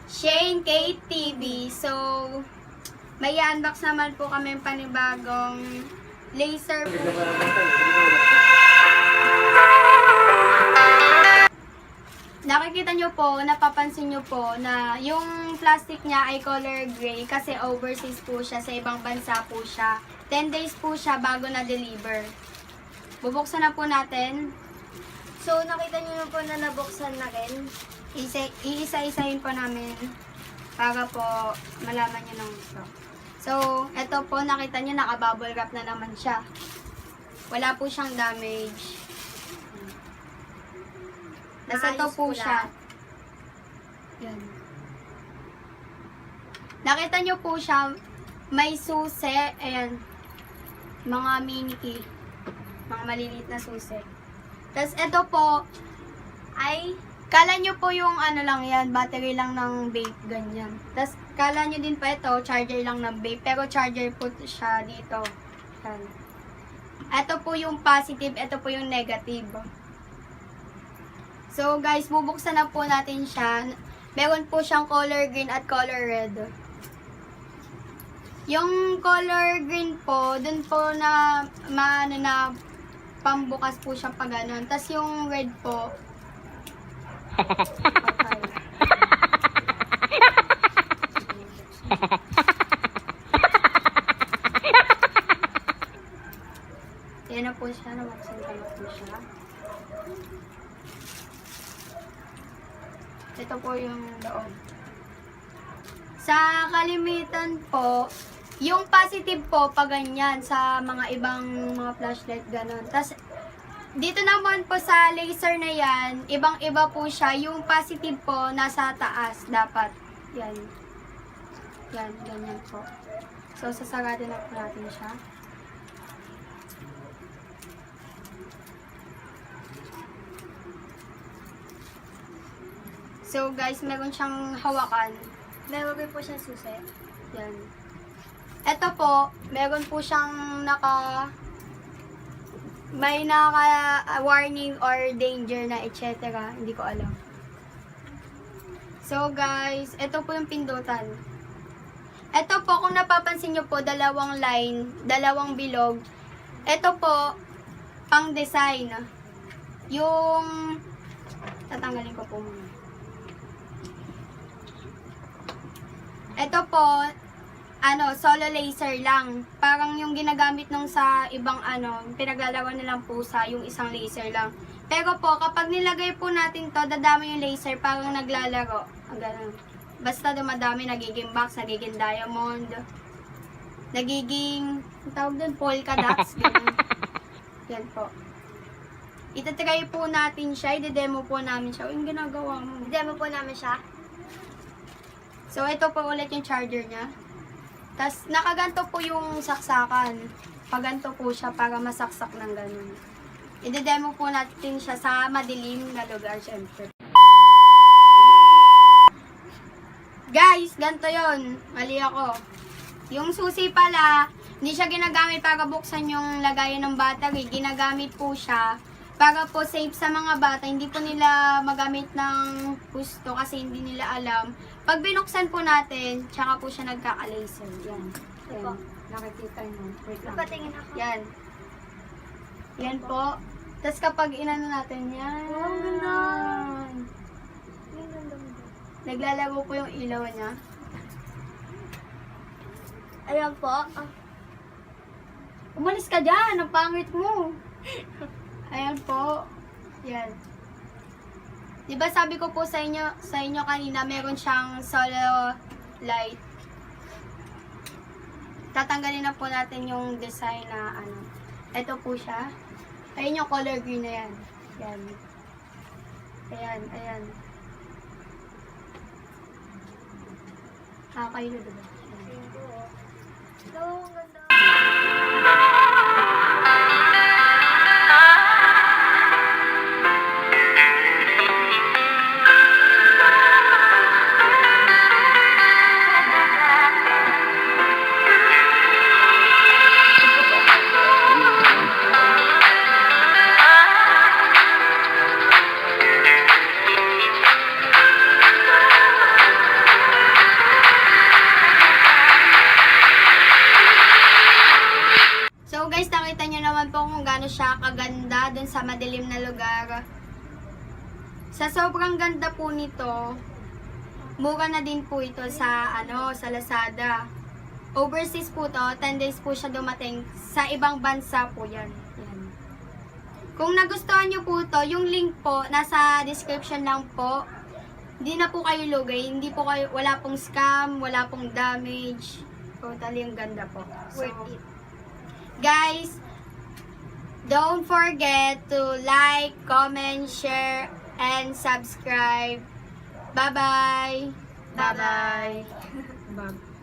Shane Kate TV. So, may unbox naman po kami panibagong laser po. Nakikita nyo po, napapansin nyo po na yung plastic niya ay color gray kasi overseas po siya, sa ibang bansa po siya. 10 days po siya bago na-deliver. Bubuksan na po natin. So, nakita niyo na po na nabuksan na rin. Iisa-isahin po namin para po malaman nyo ng gusto. So, eto po, nakita nyo, naka-bubble wrap na naman siya. Wala po siyang damage. Nasa to po siya. Yan. Nakita nyo po siya, may susi, ayan, mga mini key, mga maliliit na susi. Tapos ito po, ay, kala nyo po yung ano lang yan, battery lang ng vape, ganyan. Tapos kala nyo din pa ito, charger lang ng vape, pero charger po siya dito. Yan. Ito po yung positive, ito po yung negative. So guys, bubuksan na po natin siya. Meron po siyang color green at color red. Yung color green po, dun po na pambukas po siya pag ganun. Tapos yung red po, yan na po siya, nabuksan ko na po siya. Ito po yung loob. Sa kalimitan po, yung positive po, pag ganyan, sa mga ibang mga flashlight, ganun. Tapos, dito naman po sa laser na yan, ibang-iba po siya. Yung positive po, nasa taas, dapat. Yan. Yan, ganyan po. So, sasarado na po natin siya. So guys, meron siyang hawakan. Meron rin po siyang susi. Yan. Ito po, meron po siyang may warning or danger na etc. Hindi ko alam. So guys, ito po yung pindutan. Ito po, kung napapansin nyo po, dalawang line, dalawang bilog. Ito po, pang design. Yung, tatanggalin ko po muna. Ito po, solo laser lang. Parang yung ginagamit nung sa ibang pinaglalaro nilang pusa, yung isang laser lang. Pero po, kapag nilagay po natin to, dadami yung laser, parang naglalaro. Ganun. Basta dumadami, nagiging box, nagiging diamond, nagiging, ang tawag doon, polka dots, ganun. Yan po. Itatry po natin siya, i-demo po namin siya. Yung ginagawa mo. Demo po namin siya. So, ito po ulit yung charger niya. Tapos, nakaganto po yung saksakan. Paganto po siya para masaksak ng ganun. I-demo po natin siya sa madilim na lugar, syempre. Guys, ganito yon. Mali ako. Yung susi pala, hindi siya ginagamit para buksan yung lagayan ng battery. Ginagamit po siya para po safe sa mga bata. Hindi po nila magamit ng gusto kasi hindi nila alam. Pag binuksan po natin, tsaka po siya nagkaka-laser. Yan. Yan. Nakikita nyo. Wait lang. Patingin ako. Yan. Yan po. Tapos kapag inano natin, yan. Wow, ganda. Naglalaro po yung ilaw niya. Ayan po. Umalis ka dyan. Ang pangit mo. Ayan po. Yan. Diba sabi ko po sa inyo kanina, meron siyang solo light. Tatanggalin na po natin yung design na Ito po siya. Ayun yung color green na yan. Yan. Ayan, ayan. Kakailo diba? Ayan po. Hello, ganda. madilim na lugar. Sa sobrang ganda po nito, mura na din po ito sa sa Lazada. Overseas po to, 10 days po siya dumating. Sa ibang bansa po yan. Yan. Kung nagustuhan nyo po to, yung link po, nasa description lang po. Hindi na po kayo lugay, hindi po kayo, wala pong scam, wala pong damage. Totally yung ganda po. So, Worth it. guys, don't forget to like, comment, share, and subscribe. Bye-bye! Bye-bye. Bye.